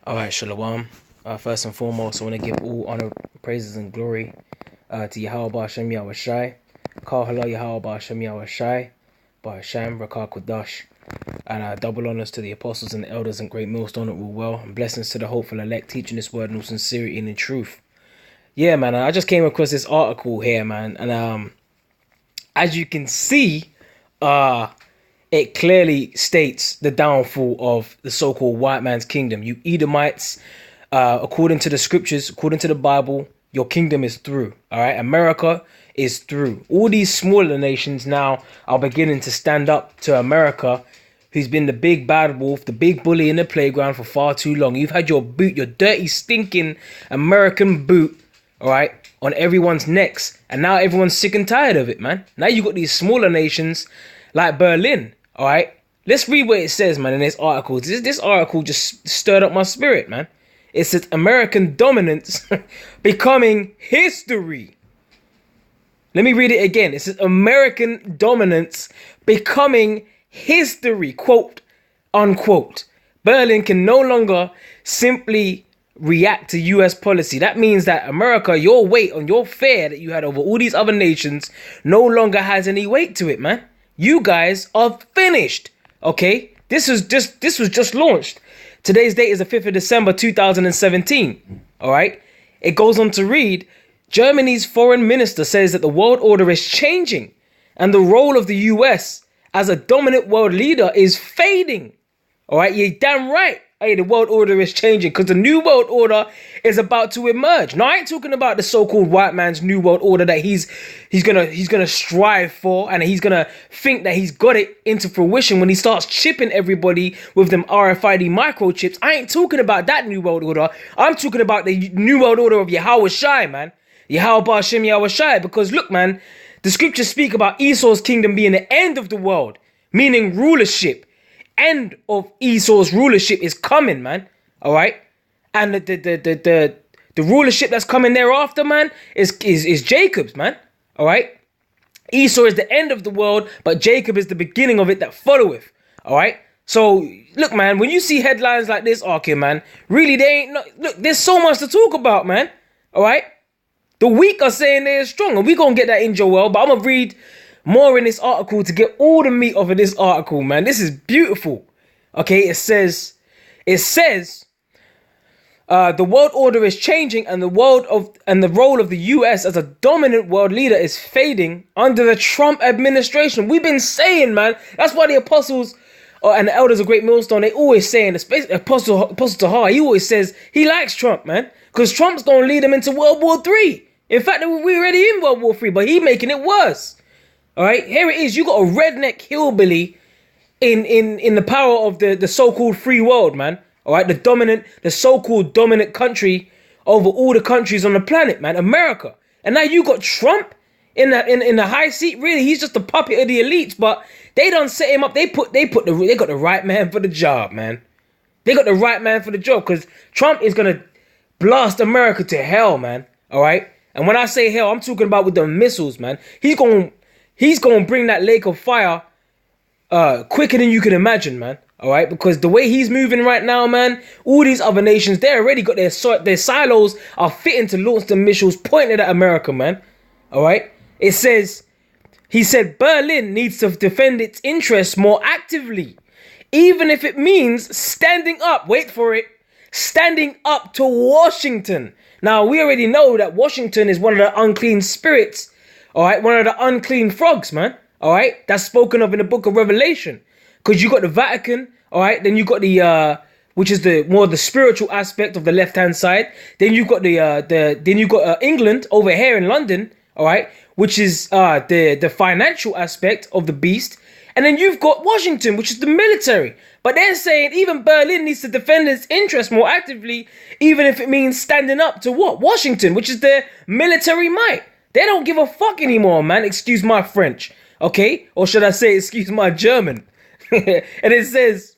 Alright, Shalom. First and foremost, I want to give all honor, praises, and glory to Yahweh Hashem Yahweh Shai. Kal Halal Yahweh Hashem Yahweh Shai. Hashem Rakah Kodash. And double honors to the apostles and the elders and great millstone that rule well. And blessings to the hopeful elect teaching this word in all sincerity and in truth. Yeah, man, I just came across this article here, man. And as you can see, it clearly states the downfall of the so-called white man's kingdom. You Edomites, according to the scriptures, according to the Bible, your kingdom is through. All right, America is through. All these smaller nations now are beginning to stand up to America, who's been the big bad wolf, the big bully in the playground for far too long. You've had your boot, your dirty, stinking American boot, all right, on everyone's necks. And now everyone's sick and tired of it, man. Now you got these smaller nations like Berlin, all right? Let's read what it says, man, in this article. This article just stirred up my spirit, man. It says American dominance becoming history. Let me read it again. It says American dominance becoming history, quote, unquote. Berlin can no longer simply react to U.S. policy. That means that America, your weight on your fare that you had over all these other nations no longer has any weight to it, man. You guys are finished, okay? This was just launched. Today's date is the 5th of December, 2017, all right? It goes on to read, Germany's foreign minister says that the world order is changing and the role of the U.S. as a dominant world leader is fading, all right? You're damn right. Hey, the world order is changing because the new world order is about to emerge. Now, I ain't talking about the so-called white man's new world order that he's gonna strive for, and he's gonna think that he's got it into fruition when he starts chipping everybody with them RFID microchips. I ain't talking about that new world order. I'm talking about the new world order of Yahweh Shai, man. Yahweh Hashem Yahweh Shai. Because look, man, the scriptures speak about Esau's kingdom being the end of the world, meaning rulership. End of Esau's rulership is coming, man. All right, and the rulership that's coming thereafter, man, is Jacob's, man. All right, Esau is the end of the world, but Jacob is the beginning of it that followeth. All right. So look, man, when you see headlines like this, okay, man, really they ain't. Look, there's so much to talk about, man. All right, the weak are saying they're strong, and we gonna get that in Joel, but I'm gonna read more in this article to get all the meat of this article, man. This is beautiful. Okay, it says, the world order is changing and the role of the US as a dominant world leader is fading under the Trump administration. We've been saying, man, that's why the apostles and the elders of Great Millstone, they always saying, Apostle Tahar, he always says he likes Trump, man, because Trump's gonna lead them into World War III. In fact, we're already in World War III, but he making it worse. All right, here it is. You got a redneck hillbilly in the power of the so-called free world, man. All right, the so-called dominant country over all the countries on the planet, man, America. And now you got Trump in the high seat. Really, he's just a puppet of the elites. But they done set him up. They got the right man for the job, man. They got the right man for the job because Trump is gonna blast America to hell, man. All right, and when I say hell, I'm talking about with the missiles, man. He's going to bring that lake of fire quicker than you can imagine, man. All right? Because the way he's moving right now, man, all these other nations, they already got their silos are fitting to launch the missiles pointed at America, man. All right? He said Berlin needs to defend its interests more actively, even if it means standing up, wait for it, standing up to Washington. Now, we already know that Washington is one of the unclean spirits. All right, one of the unclean frogs, man. All right, that's spoken of in the book of Revelation. Because you got the Vatican, all right. Then you got the which is the more the spiritual aspect of the left-hand side. Then you got England over here in London, all right, which is the financial aspect of the beast. And then you've got Washington, which is the military. But they're saying even Berlin needs to defend its interests more actively, even if it means standing up to what? Washington, which is their military might. They don't give a fuck anymore, man. Excuse my French, okay? Or should I say, excuse my German? And it says,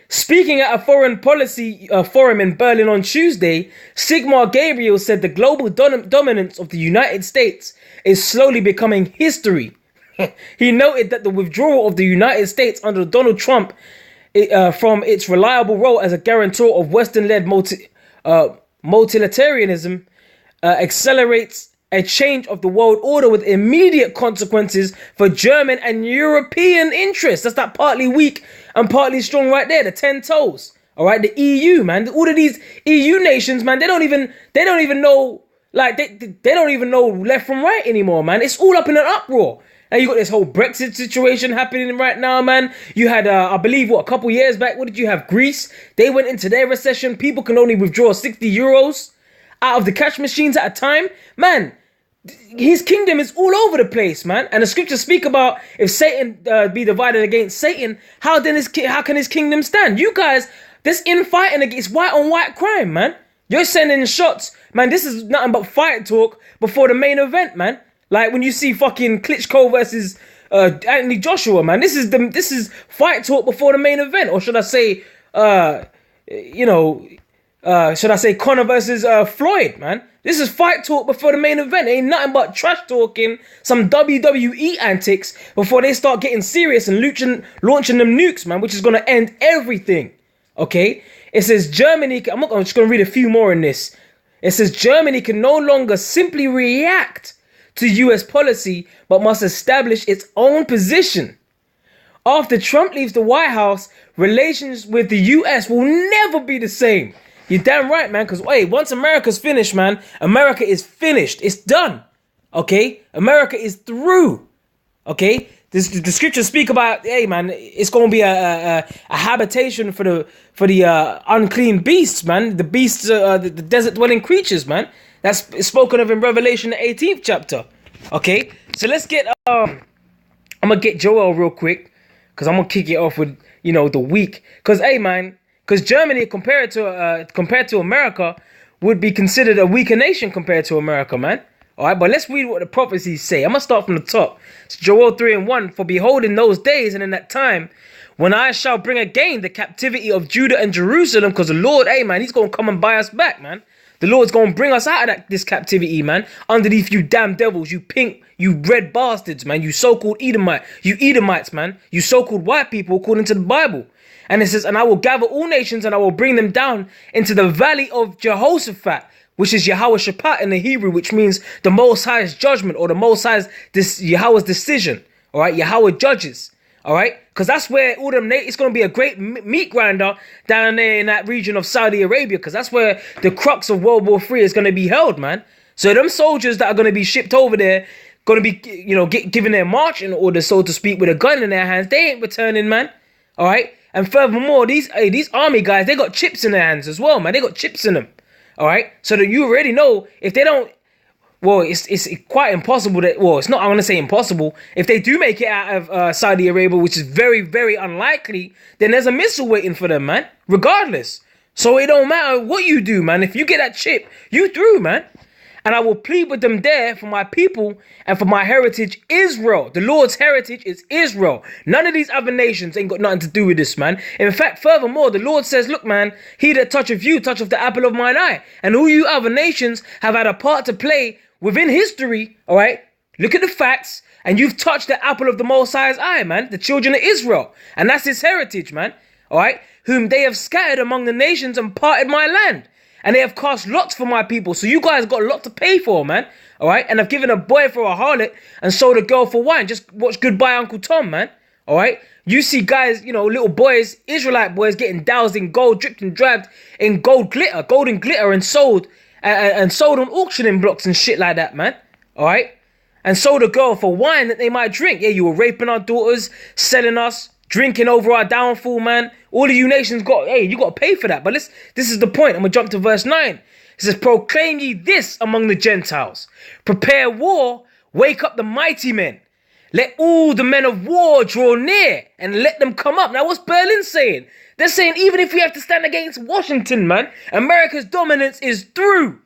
speaking at a foreign policy forum in Berlin on Tuesday, Sigmar Gabriel said the global dominance of the United States is slowly becoming history. He noted that the withdrawal of the United States under Donald Trump from its reliable role as a guarantor of Western-led multilateralism, accelerates a change of the world order with immediate consequences for German and European interests. That's that partly weak and partly strong right there, the 10 toes. All right, the EU, man, all of these EU nations, man, they don't even know, like, they don't even know left from right anymore, man. It's all up in an uproar. Now you got this whole Brexit situation happening right now, man. You had, I believe, a couple years back, what did you have? Greece. They went into their recession. People can only withdraw 60 euros out of the cash machines at a time. Man, his kingdom is all over the place, man. And the scriptures speak about if Satan be divided against Satan, how can his kingdom stand? You guys, this infighting against white on white crime, man. You're sending shots, man. This is nothing but fight talk before the main event, man. Like when you see fucking Klitschko versus Anthony Joshua, man. This is fight talk before the main event, or should I say, should I say Conor versus Floyd, man? This is fight talk before the main event. It ain't nothing but trash talking, some WWE antics before they start getting serious and launching them nukes, man, which is going to end everything. Okay? It says Germany, I'm just going to read a few more in this. It says Germany can no longer simply react to US policy, but must establish its own position. After Trump leaves the White House, relations with the US will never be the same. You're damn right, man, because, hey, once America's finished, man, America is finished. It's done, okay? America is through, okay? The scriptures speak about, hey, man, it's going to be a habitation for the unclean beasts, man, the beasts, the desert-dwelling creatures, man. That's spoken of in Revelation, the 18th chapter, okay? So let's get, I'm going to get Joel real quick, because I'm going to kick it off with, the week. Because, hey, man, because Germany, compared to America, would be considered a weaker nation compared to America, man. All right, but let's read what the prophecies say. I'm going to start from the top. It's Joel 3:1. For behold, in those days and in that time, when I shall bring again the captivity of Judah and Jerusalem, because the Lord, hey, man, he's going to come and buy us back, man. The Lord's going to bring us out of this captivity, man. Underneath you damn devils, you red bastards, man. You so-called Edomites, man. You so-called white people, according to the Bible. And it says, and I will gather all nations and I will bring them down into the valley of Jehoshaphat, which is Yahweh Shaphat in the Hebrew, which means the Most High's judgment, or the Most High's, Yahweh's decision. All right, Yahweh judges. All right, because that's where all them, it's going to be a great meat grinder down there in that region of Saudi Arabia, because that's where the crux of World War III is going to be held, man. So them soldiers that are going to be shipped over there, going to be, given their marching orders, so to speak, with a gun in their hands, they ain't returning, man. All right. And furthermore, these army guys, they got chips in their hands as well, man. They got chips in them. All right. So that you already know if they don't, well, it's quite impossible that, well, it's not, I want to say impossible. If they do make it out of Saudi Arabia, which is very, very unlikely, then there's a missile waiting for them, man. Regardless. So it don't matter what you do, man. If you get that chip, you through, man. And I will plead with them there for my people and for my heritage, Israel. The Lord's heritage is Israel. None of these other nations ain't got nothing to do with this, man. In fact, furthermore, the Lord says, look, man, he that toucheth you, toucheth the apple of mine eye. And all you other nations have had a part to play within history, all right? Look at the facts, and you've touched the apple of the Most High's eye, man, the children of Israel. And that's his heritage, man, all right? Whom they have scattered among the nations and parted my land. And they have cast lots for my people. So you guys got a lot to pay for, man. All right. And I've given a boy for a harlot and sold a girl for wine. Just watch Goodbye Uncle Tom, man. All right. You see guys, little boys, Israelite boys getting doused in gold, dripped and dragged in golden glitter and sold on auctioning blocks and shit like that, man. All right. And sold a girl for wine that they might drink. Yeah, you were raping our daughters, selling us, drinking over our downfall, man. All of you nations you got to pay for that. But this is the point. I'm going to jump to verse 9. It says, proclaim ye this among the Gentiles. Prepare war, wake up the mighty men. Let all the men of war draw near and let them come up. Now, what's Berlin saying? They're saying even if we have to stand against Washington, man, America's dominance is through.